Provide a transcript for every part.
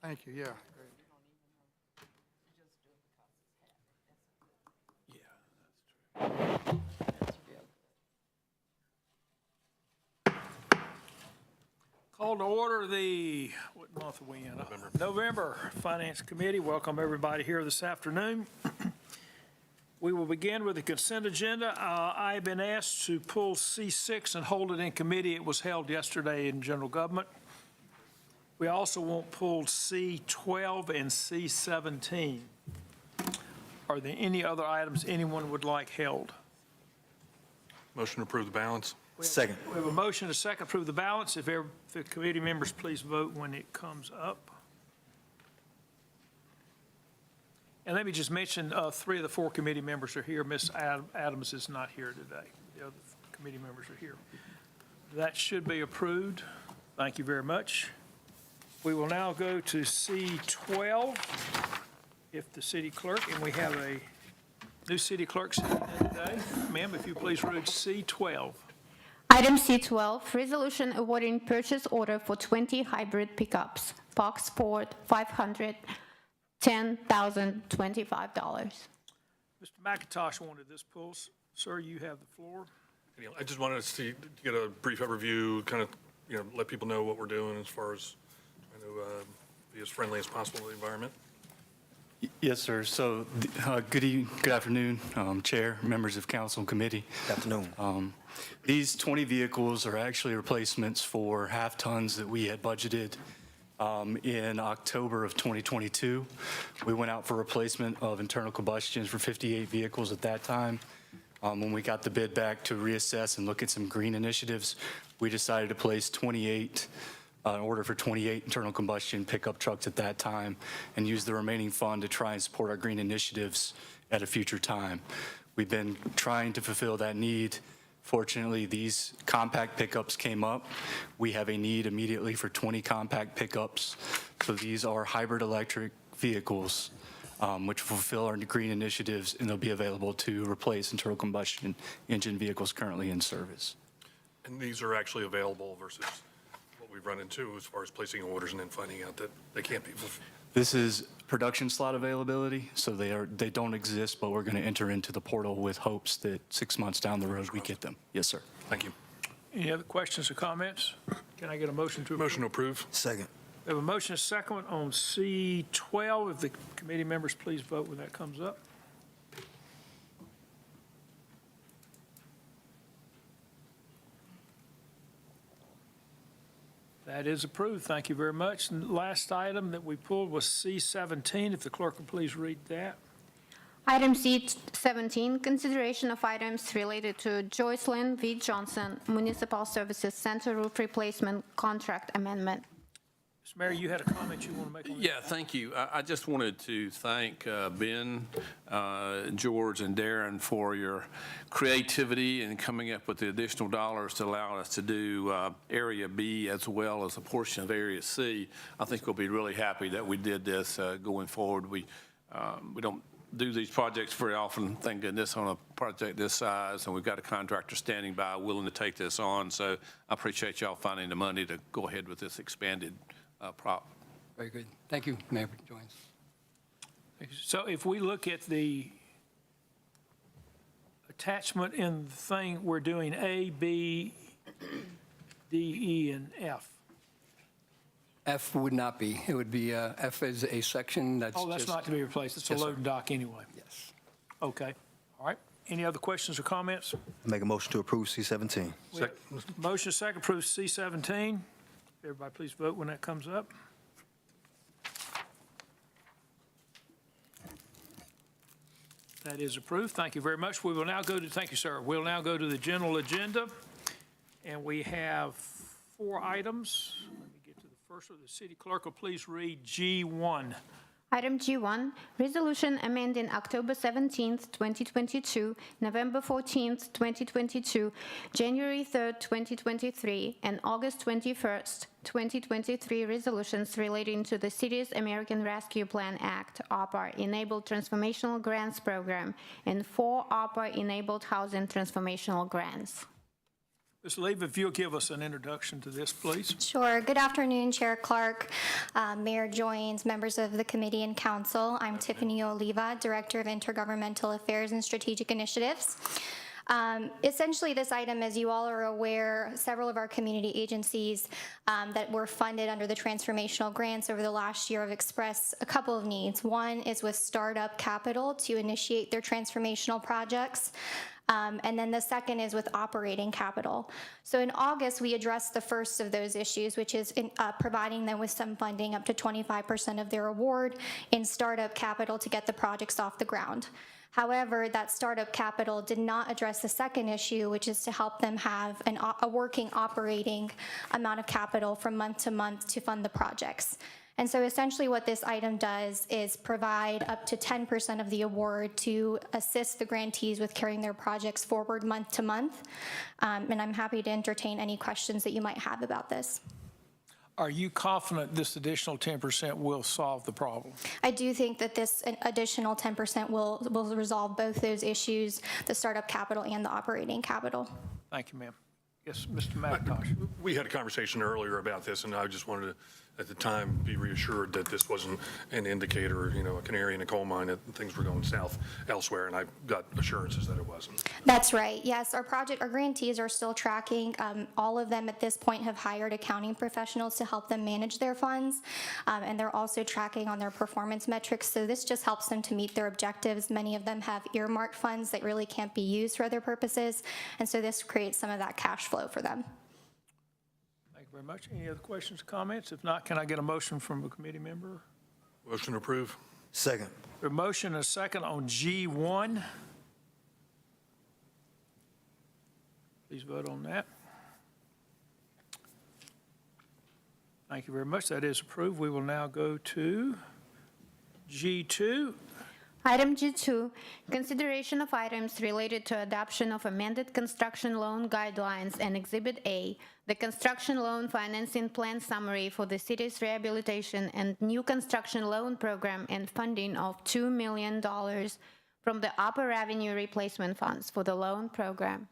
Thank you, yeah. Call to order what month are we in? November Finance Committee. Welcome everybody here this afternoon. We will begin with the consent agenda. I've been asked to pull C6 and hold it in committee. It was held yesterday in general government. We also want pulled C12 and C17. Are there any other items anyone would like held? Motion to approve the balance. Second. We have a motion to second approve the balance. If the committee members please vote when it comes up. And let me just mention, 3 of the 4 committee members are here. Ms. Adams is not here today. The other committee members are here. That should be approved. Thank you very much. We will now go to C12, if the city clerk, and we have a new city clerk sitting in today. Ma'am, if you please read C12. Item C12, resolution awarding purchase order for 20 hybrid pickups, Fox Sport 500, $10,025. Mr. McIntosh wanted this pull. Sir, you have the floor. I just wanted to get a brief overview, kind of, let people know what we're doing as far as trying to be as friendly as possible to the environment. Yes, sir. So, good afternoon, Chair, members of council and committee. Good afternoon. These 20 vehicles are actually replacements for half tons that we had budgeted in October of 2022. We went out for replacement of internal combustions for 58 vehicles at that time. When we got the bid back to reassess and look at some green initiatives, we decided to place 28 order for 28 internal combustion pickup trucks at that time and use the remaining fund to try and support our green initiatives at a future time. We've been trying to fulfill that need. Fortunately, these compact pickups came up. We have a need immediately for 20 compact pickups. So these are hybrid electric vehicles which fulfill our green initiatives, and they'll be available to replace internal combustion engine vehicles currently in service. And these are actually available versus what we've run into as far as placing orders and then finding out that they can't be fulfilled. This is production slot availability, so they don't exist, but we're going to enter into the portal with hopes that 6 months down the road we get them. Yes, sir. Thank you. Any other questions or comments? Can I get a motion to approve? Motion to approve. Second. We have a motion and a second on C12. If the committee members please vote when that comes up. That is approved. Thank you very much. And last item that we pulled was C17. If the clerk would please read that. Item C17, consideration of items related to Joycelyn V. Johnson Municipal Services Center roof replacement contract amendment. Mr. Mayor, you had a comment you want to make on that? Yeah, thank you. I just wanted to thank Ben, George, and Darren for your creativity in coming up with the additional dollars to allow us to do Area B as well as a portion of Area C. I think we'll be really happy that we did this going forward. We don't do these projects very often, thank goodness, on a project this size, and we've got a contractor standing by willing to take this on. So I appreciate y'all finding the money to go ahead with this expanded prop. Very good. Thank you, Mayor Joyce. So if we look at the attachment in the thing, we're doing A, B, D, E, and F. F would not be. It would be, F is a section that's Oh, that's just- not to be replaced. It's a Yes, sir. loading dock anyway. Yes. Okay. All right. Any other questions or comments? Make a motion to approve C17. Motion second approves C17. Everybody please vote when that comes up. That is approved. Thank you very much. We will now go to, thank you, sir. We'll now go to the general agenda. And we have 4 items. Let me get to the first one. The city clerk will please read G1. Item G1, resolution amending October 17th, 2022, November 14th, 2022, January 3rd, 2023, and August 21st, 2023 resolutions relating to the City's American Rescue Plan Act, ARPA-enabled transformational grants program, and 4 ARPA-enabled housing transformational grants. Ms. Leva, if you'll give us an introduction to this, please. Sure. Good afternoon, Chair Clark, Mayor Joines, members of the committee and council. I'm Tiffany Oliva, Director of Intergovernmental Affairs and Strategic Initiatives. Essentially, this item, as you all are aware, several of our community agencies that were funded under the transformational grants over the last year have expressed a couple of needs. One is with startup capital to initiate their transformational projects. And then the second is with operating capital. So in August, we addressed the first of those issues, which is providing them with some funding up to 25% of their award in startup capital to get the projects off the ground. However, that startup capital did not address the second issue, which is to help them have a working operating amount of capital from month to month to fund the projects. And so essentially what this item does is provide up to 10% of the award to assist the grantees with carrying their projects forward month to month. And I'm happy to entertain any questions that you might have about this. Are you confident this additional 10% will solve the problem? I do think that this additional 10% will resolve both those issues, the startup capital and the operating capital. Thank you, ma'am. Yes, Mr. McIntosh. We had a conversation earlier about this, and I just wanted to, at the time, be reassured that this wasn't an indicator, you know, a canary in a coal mine, that things were going south elsewhere, and I got assurances that it wasn't. That's right. Yes, our grantees are still tracking. All of them at this point have hired accounting professionals to help them manage their funds, and they're also tracking on their performance metrics. So this just helps them to meet their objectives. Many of them have earmarked funds that really can't be used for other purposes, and so this creates some of that cash flow for them. Thank you very much. Any other questions, comments? If not, can I get a motion from a committee member? Motion to approve. Second. A motion and a second on G1. Please vote on that. Thank you very much. That is approved. We will now go to G2. Item G2, consideration of items related to adoption of amended construction loan guidelines and Exhibit A, the construction loan financing plan summary for the city's rehabilitation and new construction loan program and funding of $2 million from the Upper Avenue Replacement Funds for the loan program.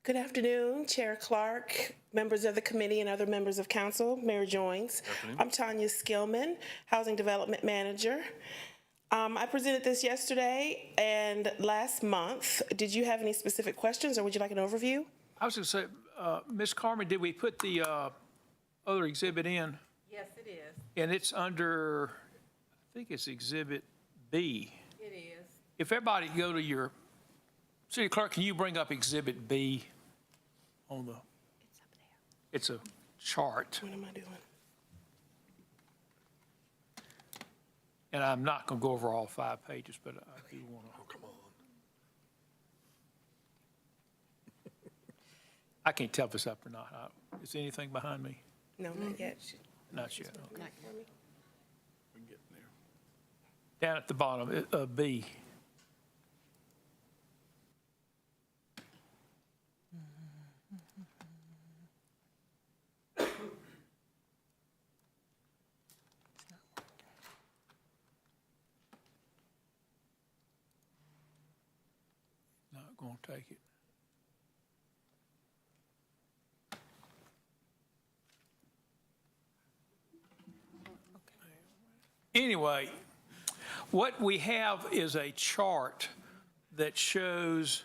Good afternoon, Chair Clark, members of the committee and other members of council, Mayor Joines. I'm Tanya Skillman, Housing Development Manager. I presented this yesterday and last month. Did you have any specific questions, or would you like an overview? I was going to say, Ms. Carmen, did we put the other exhibit in? Yes, it is. And it's under, I think it's Exhibit B. It is. If everybody go to your, City Clerk, can you bring up Exhibit B on the? It's up there. It's a chart. What am I doing? And I'm not going to go over all 5 pages, but I do want to. Oh, come on. I can't tell if it's up or not. Is anything behind me? No, not yet. Not yet. Okay. We can get in there. Down at the bottom, B. Not going to take it. Anyway, what we have is a chart that shows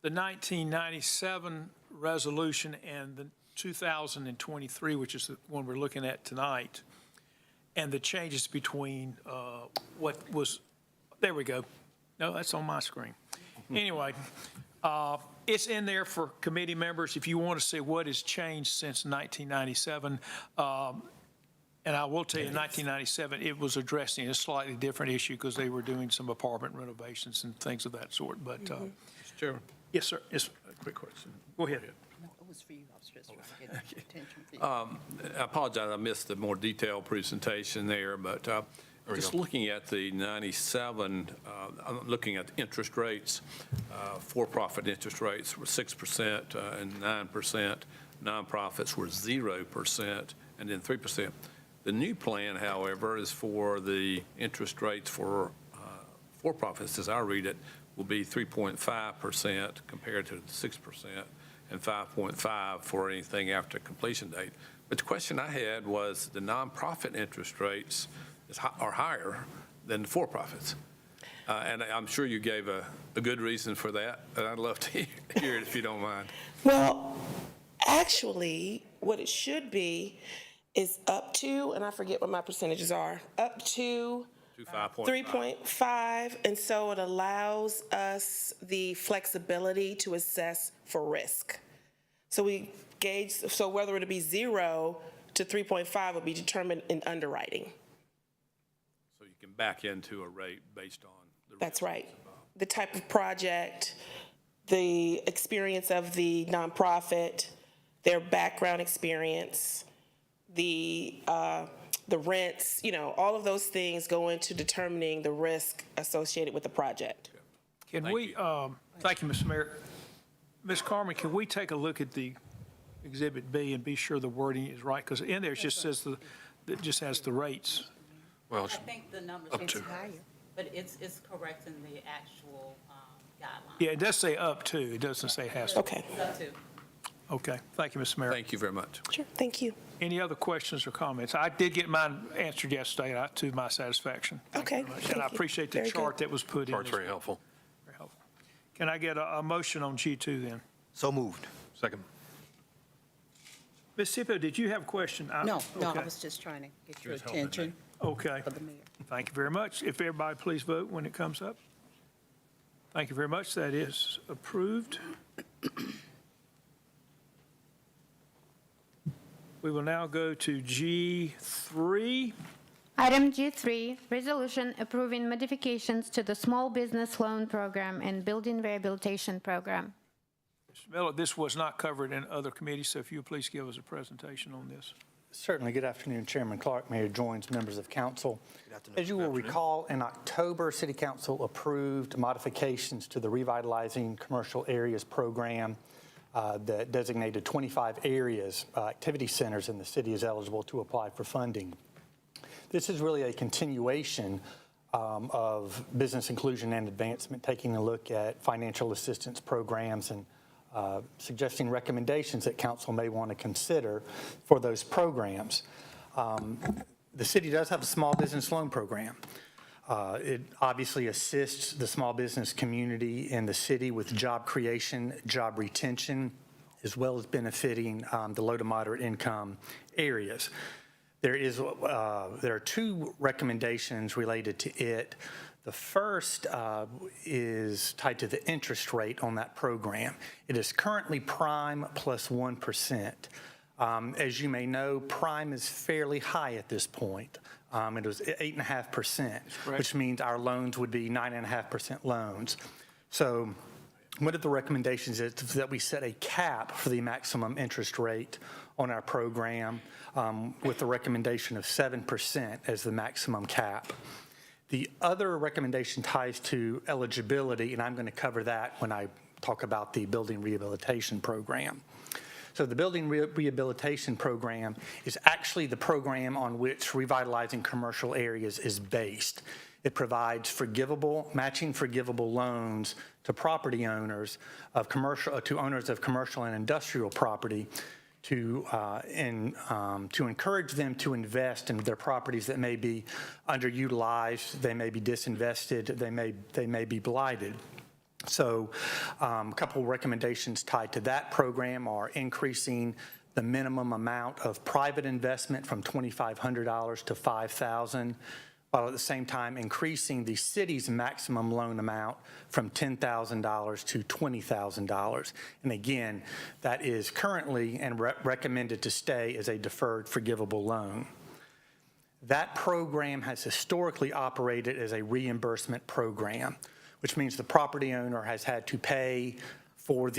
the 1997 resolution and the 2023, which is the one we're looking at tonight, and the changes between what was, there we go. No, that's on my screen. Anyway, it's in there for committee members if you want to see what has changed since 1997. And I will tell you, in 1997, it was addressing a slightly different issue because they were doing some apartment renovations and things of that sort. But, Mr. Chairman, yes, sir. Yes, a quick question. go ahead. No, it was for you. I was just trying to get attention for you. I apologize, I missed the more detailed presentation there, but just looking at the 97, I'm looking at the interest rates. For-profit interest rates were 6% and 9%. Nonprofits were 0% and then 3%. The new plan, however, is for the interest rates for for-profits, as I read it, will be 3.5% compared to 6%. and 5.5 for anything after completion date. But the question I had was the nonprofit interest rates are higher than the for-profits. And I'm sure you gave a good reason for that, and I'd love to hear it if you don't mind. Well, actually, what it should be is up to, and I forget what my percentages are, up to 3.5, and so it allows us the flexibility to assess for risk. So we gauge, so whether it be 0 to 3.5 will be determined in underwriting. So you can back into a rate based on the risk. That's right. The type of project, the experience of the nonprofit, their background experience, the rents, all of those things go into determining the risk associated with the project. Can we, thank you, Mr. Mayor. Ms. Carmen, can we take a look at the Exhibit B and be sure the wording is right? Because in there, it just says it just has the rates. Well, I it's think the numbers up is to. higher, but it's correct in the actual guidelines. Yeah, it does say up to. It doesn't say has to. Okay. It's up to. Okay, thank you, Mr. Mayor. Thank you very much. Sure. Thank you. Any other questions or comments? I did get mine answered yesterday to my satisfaction. Thank you Okay, very much. thank And I you. appreciate the Very good. chart that was put in. Chart's very helpful. Very helpful. Can I get a motion on G2 then? So moved. Second. Ms. Sipo, did you have a question? No, I Okay. was just trying to get your was helping, attention Okay. for the mayor. Thank you very much. If everybody please vote when it comes up. Thank you very much. That is approved. We will now go to G3. Item G3, resolution approving modifications to the Small Business Loan Program and Building Rehabilitation Program. Mr. Miller, this was not covered in other committees, so if you would please give us a presentation on this. Certainly. Good afternoon, Chairman Clark, Mayor Joins, members of council. As you will recall, in October, City Council approved modifications to the Revitalizing Commercial Areas Program that designated 25 areas, activity centers in the city is eligible to apply for funding. This is really a continuation of business inclusion and advancement, taking a look at financial assistance programs and suggesting recommendations that council may want to consider for those programs. The city does have a small business loan program. It obviously assists the small business community in the city with job creation, job retention, as well as benefiting the low to moderate income areas. There are two recommendations related to it. The first is tied to the interest rate on that program. It is currently prime plus 1%. As you may know, prime is fairly high at this point. It was 8.5%, which means our loans would be 9.5% loans. So one of the recommendations is that we set a cap for the maximum interest rate on our program with the recommendation of 7% as the maximum cap. The other recommendation ties to eligibility, and I'm going to cover that when I talk about the building rehabilitation program. So the building rehabilitation program is actually the program on which Revitalizing Commercial Areas is based. It provides matching forgivable loans to property owners of owners of commercial and industrial property to encourage them to invest in their properties that may be underutilized, they may be disinvested, they may be blighted. So a couple recommendations tied to that program are increasing the minimum amount of private investment from $2,500 to $5,000, while at the same time increasing the city's maximum loan amount from $10,000 to $20,000. And again, that is currently and recommended to stay as a deferred forgivable loan. That program has historically operated as a reimbursement program, which means the property owner has had to pay for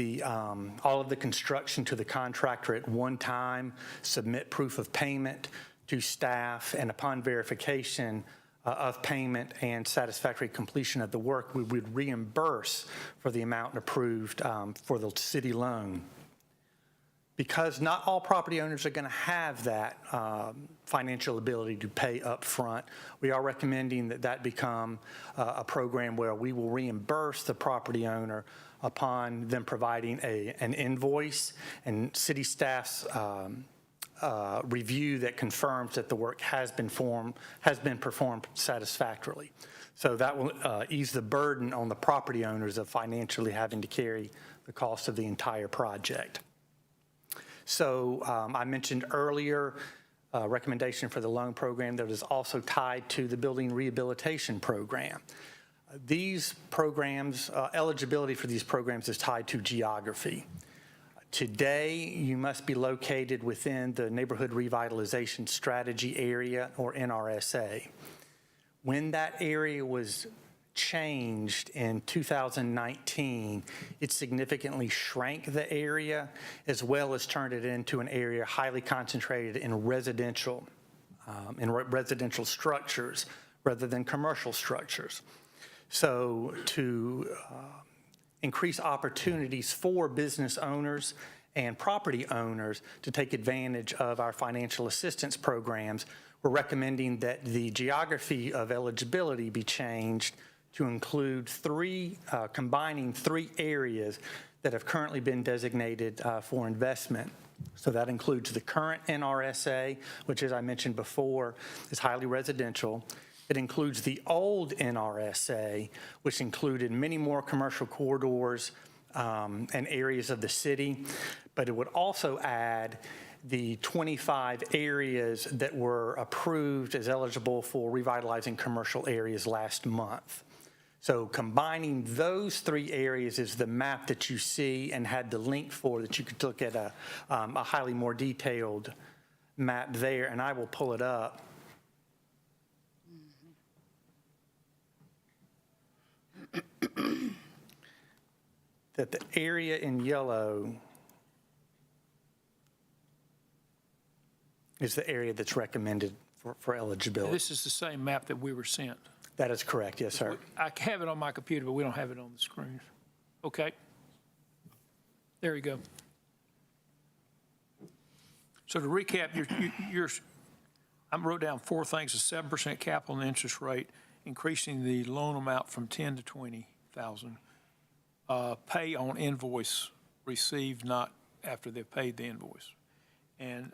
all of the construction to the contractor at one time, submit proof of payment to staff, and upon verification of payment and satisfactory completion of the work, we would reimburse for the amount approved for the city loan. Because not all property owners are going to have that financial ability to pay up front, we are recommending that become a program where we will reimburse the property owner upon them providing an invoice and city staff's review that confirms that the work has been performed satisfactorily. So that will ease the burden on the property owners of financially having to carry the cost of the entire project. So I mentioned earlier recommendation for the loan program that is also tied to the building rehabilitation program. These programs, eligibility for these programs is tied to geography. Today, you must be located within the Neighborhood Revitalization Strategy area, or NRSA. When that area was changed in 2019, it significantly shrank the area as well as turned it into an area highly concentrated in residential structures rather than commercial structures. So to increase opportunities for business owners and property owners to take advantage of our financial assistance programs, we're recommending that the geography of eligibility be changed to include combining three areas that have currently been designated for investment. So that includes the current NRSA, which, as I mentioned before, is highly residential. It includes the old NRSA, which included many more commercial corridors and areas of the city, but it would also add the 25 areas that were approved as eligible for revitalizing commercial areas last month. So combining those three areas is the map that you see and had the link for that you could look at a highly more detailed map there, and I will pull it up. That the area in yellow is the area that's recommended for eligibility. This is the same map that we were sent. That is correct, yes, sir. I have it on my computer, but we don't have it on the screen. Okay. There you go. So to recap, I wrote down four things: a 7% cap on the interest rate, increasing the loan amount from 10 to 20,000, pay on invoice received not after they've paid the invoice, and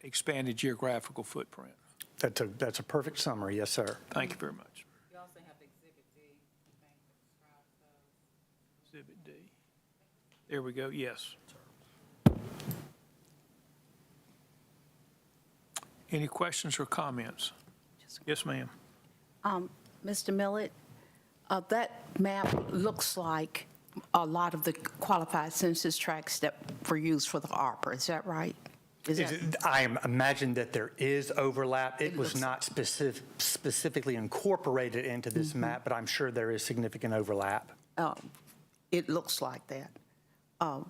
expanded geographical footprint. That's a perfect summary, yes, sir. Thank you very much. You also have Exhibit D. Exhibit D. There we go, yes. Any questions or comments? Yes, ma'am. Mr. Millett, that map looks like a lot of the qualified census tracts that were used for the ARPA. Is that right? I imagine that there is overlap. It was not specifically incorporated into this map, but I'm sure there is significant overlap. It looks like that.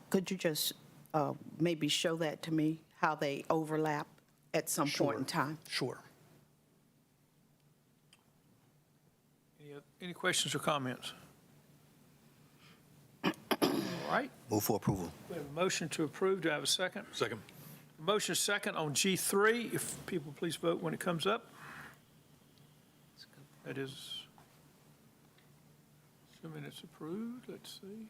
Could you just maybe show that to me, how they overlap at some point in time? Sure. Any questions or comments? All right. Move for approval. We have a motion to approve. Do I have a second? Second. Motion second on G3. If people please vote when it comes up. That is, assuming it's approved. Let's see.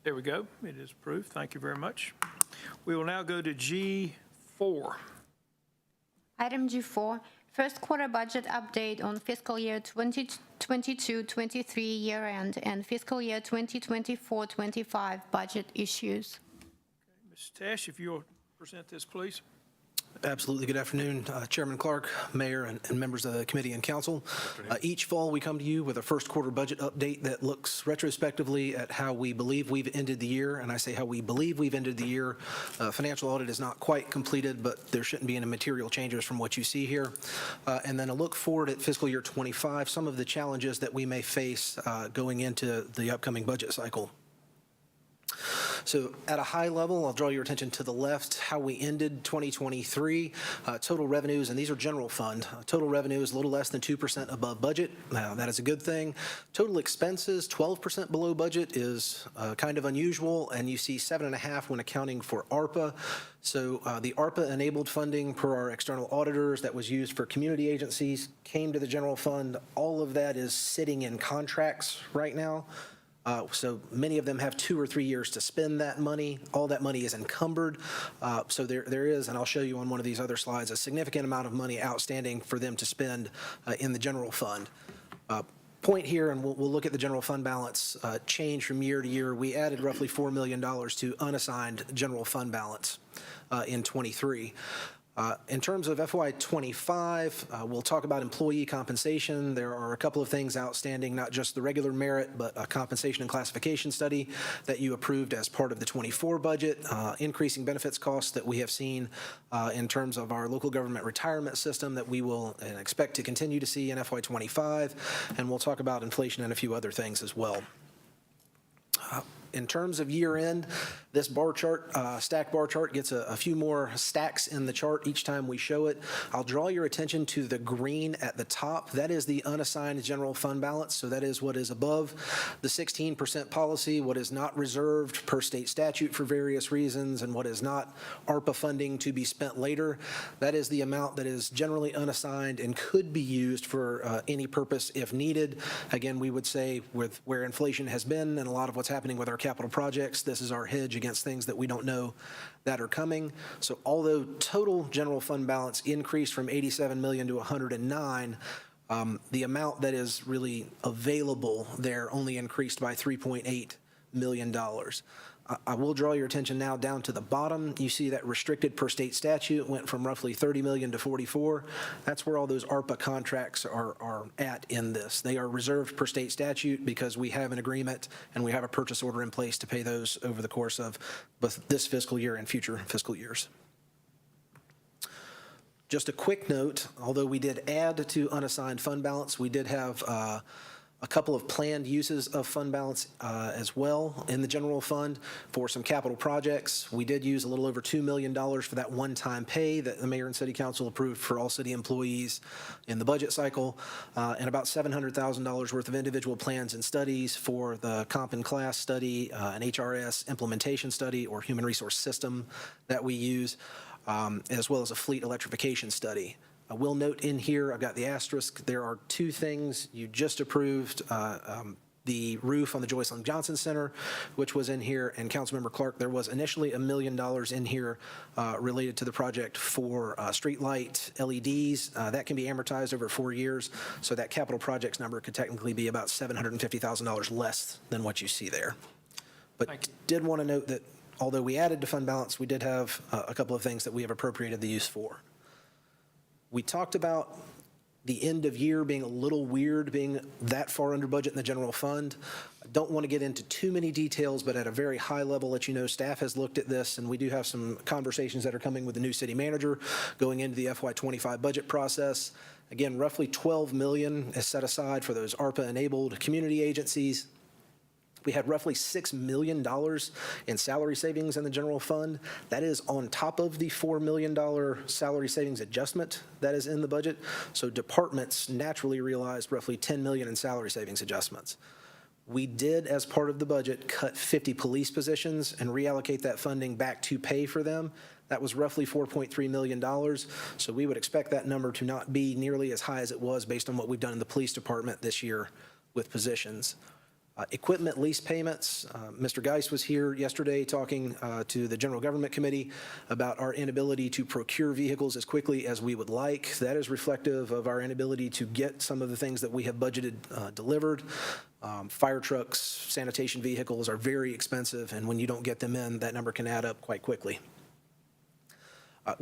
There we go. It is approved. Thank you very much. We will now go to G4. Item G4, first quarter budget update on fiscal year 2022-23 year end and fiscal year 2024-25 budget issues. Ms. Tesh, if you'll present this, please. Absolutely. Good afternoon, Chairman Clark, Mayor, and members of the committee and council. Each fall, we come to you with a first quarter budget update that looks retrospectively at how we believe we've ended the year. And I say how we believe we've ended the year. Financial audit is not quite completed, but there shouldn't be any material changes from what you see here. And then a look forward at fiscal year 25, some of the challenges that we may face going into the upcoming budget cycle. So at a high level, I'll draw your attention to the left, how we ended 2023. Total revenues, and these are general fund, total revenue is a little less than 2% above budget. Now, that is a good thing. Total expenses, 12% below budget is kind of unusual, and you see 7.5 when accounting for ARPA. So the ARPA-enabled funding per our external auditors that was used for community agencies came to the general fund. All of that is sitting in contracts right now. So many of them have 2 or 3 years to spend that money. All that money is encumbered. So there is, and I'll show you on one of these other slides, a significant amount of money outstanding for them to spend in the general fund. Point here, and we'll look at the general fund balance change from year to year. We added roughly $4 million to unassigned general fund balance in '23. In terms of FY25, we'll talk about employee compensation. There are a couple of things outstanding, not just the regular merit, but a compensation and classification study that you approved as part of the '24 budget, increasing benefits costs that we have seen in terms of our local government retirement system that we will expect to continue to see in FY25, and we'll talk about inflation and a few other things as well. In terms of year end, this bar chart, stack bar chart, gets a few more stacks in the chart each time we show it. I'll draw your attention to the green at the top. That is the unassigned general fund balance, so that is what is above the 16% policy, what is not reserved per state statute for various reasons, and what is not ARPA funding to be spent later. That is the amount that is generally unassigned and could be used for any purpose if needed. Again, we would say with where inflation has been and a lot of what's happening with our capital projects, this is our hedge against things that we don't know that are coming. So although total general fund balance increased from 87 million to 109, the amount that is really available there only increased by $3.8 million. I will draw your attention now down to the bottom. You see that restricted per state statute went from roughly 30 million to 44. That's where all those ARPA contracts are at in this. They are reserved per state statute because we have an agreement and we have a purchase order in place to pay those over the course of both this fiscal year and future fiscal years. Just a quick note, although we did add to unassigned fund balance, we did have a couple of planned uses of fund balance as well in the general fund for some capital projects. We did use a little over $2 million for that one-time pay that the mayor and city council approved for all city employees in the budget cycle, and about $700,000 worth of individual plans and studies for the comp and class study, an HRS implementation study or human resource system that we use, as well as a fleet electrification study. I will note in here, I've got the asterisk, there are 2 things. You just approved the roof on the Joyce Lynn Johnson Center, which was in here, and Councilmember Clark, there was initially $1 million in here related to the project for streetlight LEDs. That can be amortized over 4 years, so that capital projects number could technically be about $750,000 less than what you see there. But did want to note that although we added to fund balance, we did have a couple of things that we have appropriated the use for. We talked about the end of year being a little weird, being that far under budget in the general fund. I don't want to get into too many details, but at a very high level, let you know, staff has looked at this, and we do have some conversations that are coming with the new city manager going into the FY25 budget process. Again, roughly $12 million is set aside for those ARPA-enabled community agencies. We had roughly $6 million in salary savings in the general fund. That is on top of the $4 million salary savings adjustment that is in the budget. So departments naturally realized roughly $10 million in salary savings adjustments. We did, as part of the budget, cut 50 police positions and reallocate that funding back to pay for them. That was roughly $4.3 million. So we would expect that number to not be nearly as high as it was based on what we've done in the police department this year with positions. Equipment lease payments. Mr. Geist was here yesterday talking to the General Government Committee about our inability to procure vehicles as quickly as we would like. That is reflective of our inability to get some of the things that we have budgeted delivered. Fire trucks, sanitation vehicles are very expensive, and when you don't get them in, that number can add up quite quickly.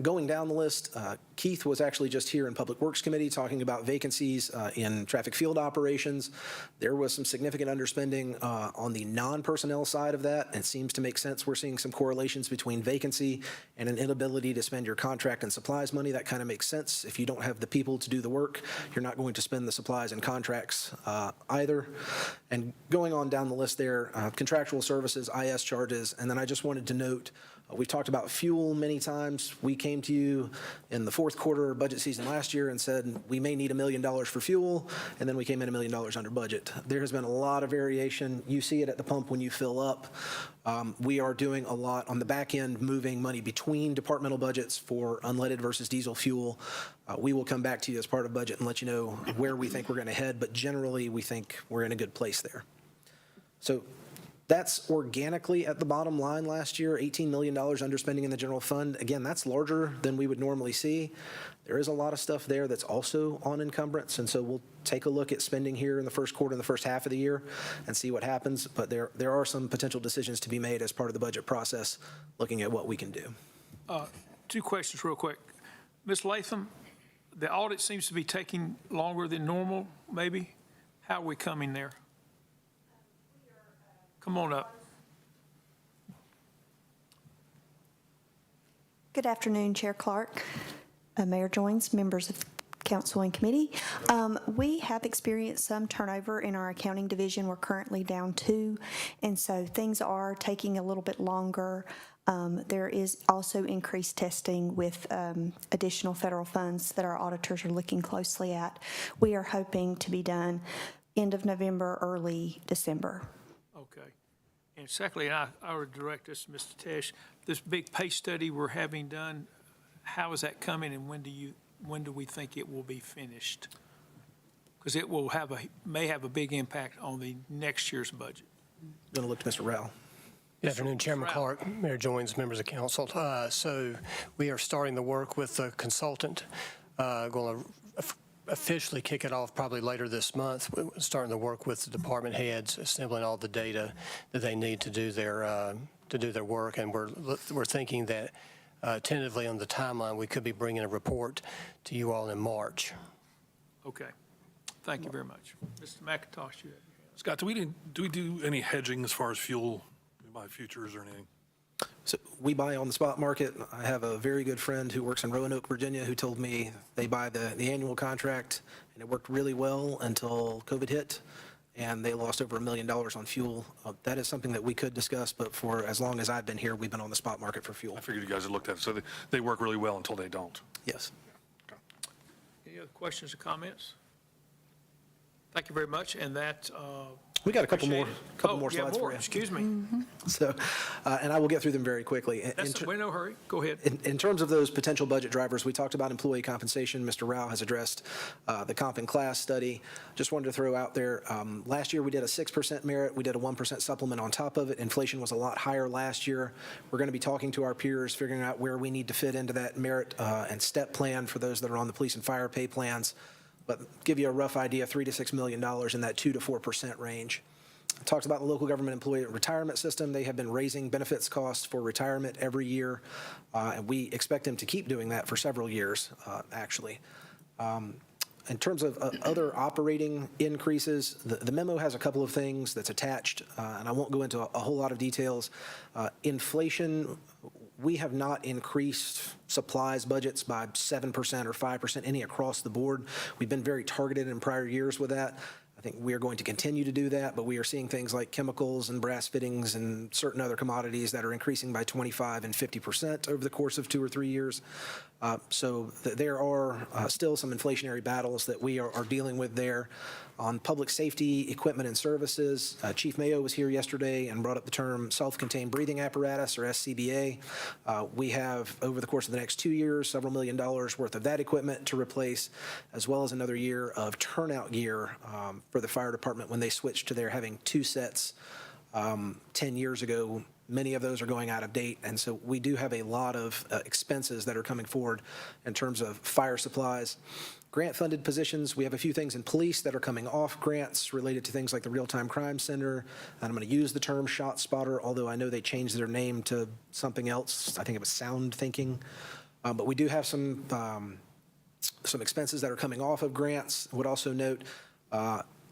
Going down the list, Keith was actually just here in Public Works Committee talking about vacancies in traffic field operations. There was some significant underspending on the non-personnel side of that. It seems to make sense. We're seeing some correlations between vacancy and an inability to spend your contract and supplies money. That kind of makes sense. If you don't have the people to do the work, you're not going to spend the supplies and contracts either. And going on down the list there, contractual services, IS charges, and then I just wanted to note, we've talked about fuel many times. We came to you in the fourth quarter budget season last year and said we may need $1 million for fuel, and then we came in $1 million under budget. There has been a lot of variation. You see it at the pump when you fill up. We are doing a lot on the back end, moving money between departmental budgets for unleaded versus diesel fuel. We will come back to you as part of budget and let you know where we think we're going to head, but generally we think we're in a good place there. So that's organically at the bottom line last year, $18 million underspending in the general fund. Again, that's larger than we would normally see. There is a lot of stuff there that's also on encumbrance, and so we'll take a look at spending here in the first quarter and the first half of the year and see what happens. But there are some potential decisions to be made as part of the budget process, looking at what we can do. 2 questions real quick. Ms. Latham, the audit seems to be taking longer than normal, maybe. How are we coming there? Come on up. Good afternoon, Chair Clark, Mayor Joines, members of council and committee. We have experienced some turnover in our accounting division. We're currently down 2, and so things are taking a little bit longer. There is also increased testing with additional federal funds that our auditors are looking closely at. We are hoping to be done end of November, early December. Okay. And secondly, I would direct this to Mr. Tesh. This big pay study we're having done, how is that coming, and when do we think it will be finished? Because it will may have a big impact on the next year's budget. Going to look to Mr. Rao. Good afternoon, Chairman Clark, Mayor Joines, members of council. So we are starting the work with the consultant, going to officially kick it off probably later this month. We're starting to work with the department heads, assembling all the data that they need to do their work, and we're thinking that tentatively on the timeline we could be bringing a report to you all in March. Okay. Thank you very much. Mr. McIntosh, you have your hand. Scott, do we do any hedging as far as fuel? Do we buy futures or anything? So we buy on the spot market. I have a very good friend who works in Roanoke, Virginia, who told me they buy the annual contract, and it worked really well until COVID hit, and they lost over $1 million on fuel. That is something that we could discuss, but for as long as I've been here, we've been on the spot market for fuel. I figured you guys had looked at it. So they work really well until they don't. Yes. Any other questions or comments? Thank you very much, and that. We got a couple more slides for you. Excuse me. So, and I will get through them very quickly. We're in no hurry. Go ahead. In terms of those potential budget drivers, we talked about employee compensation. Mr. Rao has addressed the comp and class study. Just wanted to throw out there, last year we did a 6% merit. We did a 1% supplement on top of it. Inflation was a lot higher last year. We're going to be talking to our peers, figuring out where we need to fit into that merit and step plan for those that are on the police and fire pay plans. But give you a rough idea, $3 to $6 million in that 2 to 4% range. I talked about the local government employee retirement system. They have been raising benefits costs for retirement every year, and we expect them to keep doing that for several years, actually. In terms of other operating increases, the memo has a couple of things that's attached, and I won't go into a whole lot of details. Inflation, we have not increased supplies budgets by 7% or 5%, any across the board. We've been very targeted in prior years with that. I think we are going to continue to do that, but we are seeing things like chemicals and brass fittings and certain other commodities that are increasing by 25 and 50% over the course of 2 or 3 years. So there are still some inflationary battles that we are dealing with there. On public safety equipment and services, Chief Mayo was here yesterday and brought up the term self-contained breathing apparatus, or SCBA. We have, over the course of the next 2 years, several $1 million worth of that equipment to replace, as well as another year of turnout gear for the fire department when they switched to their having 2 sets 10 years ago. Many of those are going out of date, and so we do have a lot of expenses that are coming forward in terms of fire supplies. Grant-funded positions, we have a few things in police that are coming off grants related to things like the Real-Time Crime Center, and I'm going to use the term Shot Spotter, although I know they changed their name to something else. I think it was Sound Thinking. But we do have some expenses that are coming off of grants. I would also note,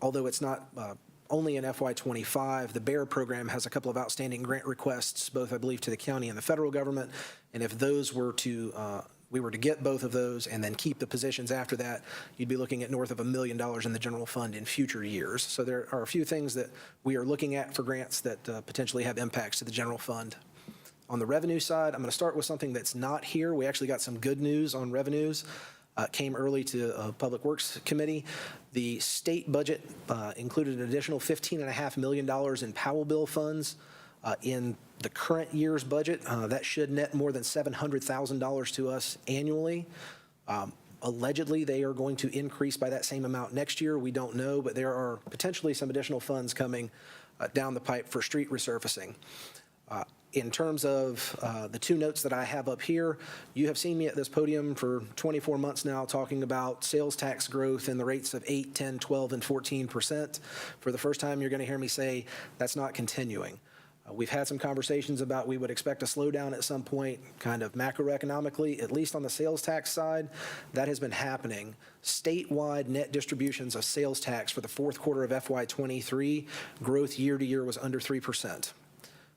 although it's not only in FY25, the BEAR program has a couple of outstanding grant requests, both I believe to the county and the federal government. And if those were to, we were to get both of those and then keep the positions after that, you'd be looking at north of $1 million in the general fund in future years. So there are a few things that we are looking at for grants that potentially have impacts to the general fund. On the revenue side, I'm going to start with something that's not here. We actually got some good news on revenues. Came early to Public Works Committee. The state budget included an additional $15.5 million in Powell bill funds in the current year's budget. That should net more than $700,000 to us annually. Allegedly, they are going to increase by that same amount next year. We don't know, but there are potentially some additional funds coming down the pipe for street resurfacing. In terms of the two notes that I have up here, you have seen me at this podium for 24 months now talking about sales tax growth in the rates of 8, 10, 12, and 14%. For the first time, you're going to hear me say that's not continuing. We've had some conversations about we would expect a slowdown at some point, kind of macroeconomically, at least on the sales tax side. That has been happening. Statewide net distributions of sales tax for the fourth quarter of FY23, growth year to year was under 3%.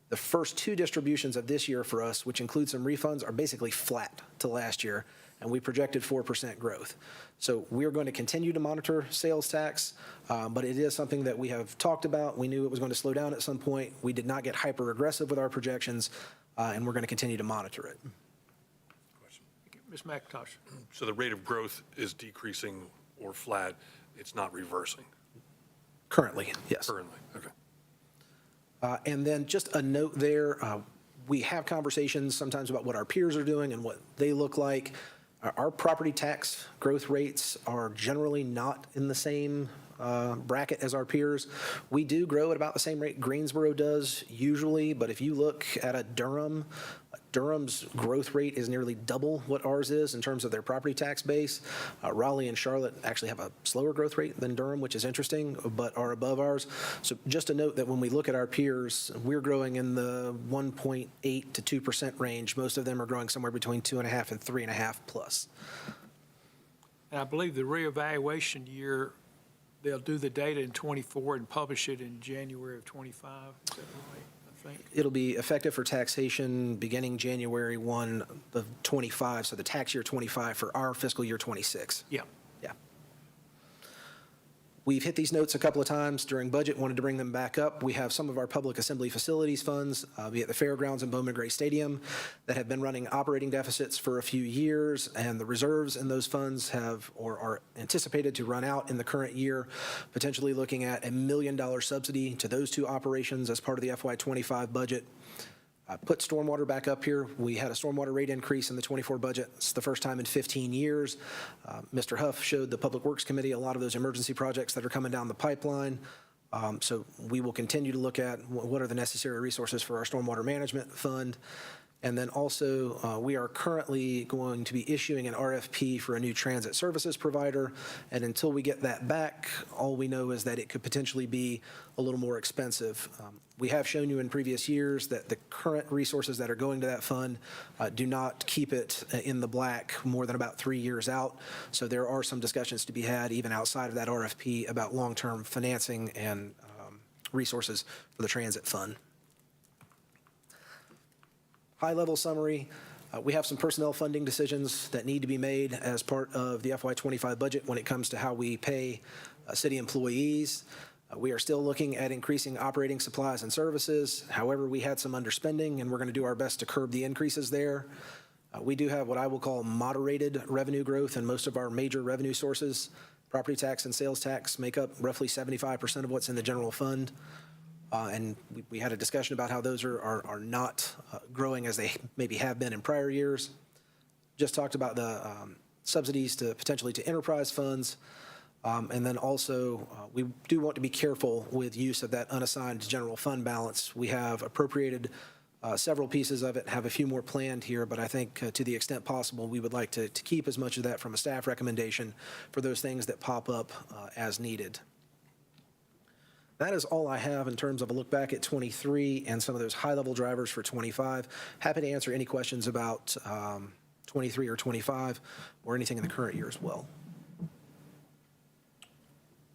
The first two distributions of this year for us, which include some refunds, are basically flat to last year, and we projected 4% growth. So we're going to continue to monitor sales tax, but it is something that we have talked about. We knew it was going to slow down at some point. We did not get hyper aggressive with our projections, and we're going to continue to monitor it. Ms. McIntosh. So the rate of growth is decreasing or flat. It's not reversing. Currently, yes. Currently, okay. And then just a note there, we have conversations sometimes about what our peers are doing and what they look like. Our property tax growth rates are generally not in the same bracket as our peers. We do grow at about the same rate Greensboro does usually, but if you look at a Durham's growth rate is nearly double what ours is in terms of their property tax base. Raleigh and Charlotte actually have a slower growth rate than Durham, which is interesting, but are above ours. So just a note that when we look at our peers, we're growing in the 1.8 to 2% range. Most of them are growing somewhere between 2.5 and 3.5 plus. And I believe the reevaluation year, they'll do the data in '24 and publish it in January of '25. Is that right? I think. It'll be effective for taxation beginning January 1 of '25, so the tax year '25 for our fiscal year '26. Yeah. Yeah. We've hit these notes a couple of times during budget, wanted to bring them back up. We have some of our public assembly facilities funds, be it the fairgrounds and Bowman Gray Stadium, that have been running operating deficits for a few years, and the reserves in those funds have or are anticipated to run out in the current year, potentially looking at $1 million subsidy to those two operations as part of the FY25 budget. Put stormwater back up here. We had a stormwater rate increase in the '24 budget. It's the first time in 15 years. Mr. Huff showed the Public Works Committee a lot of those emergency projects that are coming down the pipeline. So we will continue to look at what are the necessary resources for our stormwater management fund. And then also, we are currently going to be issuing an RFP for a new transit services provider. And until we get that back, all we know is that it could potentially be a little more expensive. We have shown you in previous years that the current resources that are going to that fund do not keep it in the black more than about 3 years out. So there are some discussions to be had even outside of that RFP about long-term financing and resources for the transit fund. High-level summary, we have some personnel funding decisions that need to be made as part of the FY25 budget when it comes to how we pay city employees. We are still looking at increasing operating supplies and services. However, we had some underspending, and we're going to do our best to curb the increases there. We do have what I will call moderated revenue growth in most of our major revenue sources. Property tax and sales tax make up roughly 75% of what's in the general fund. And we had a discussion about how those are not growing as they maybe have been in prior years. Just talked about the subsidies to potentially to enterprise funds. And then also, we do want to be careful with use of that unassigned general fund balance. We have appropriated several pieces of it, have a few more planned here, but I think to the extent possible, we would like to keep as much of that from a staff recommendation for those things that pop up as needed. That is all I have in terms of a look back at 23 and some of those high-level drivers for 25. Happy to answer any questions about 23 or 25, or anything in the current year as well.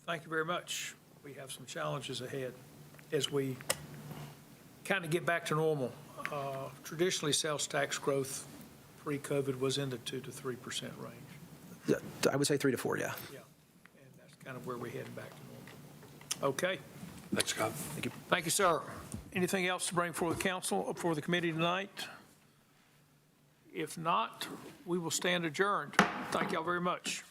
Thank you very much. We have some challenges ahead as we kind of get back to normal. Traditionally, sales tax growth pre-COVID was in the 2 to 3% range. Yeah, I would say 3 to 4, yeah. Yeah, and that's kind of where we're heading back to normal. Okay. Thanks, Scott. Thank you. Thank you, sir. Anything else to bring for the council, for the committee tonight? If not, we will stand adjourned. Thank y'all very much.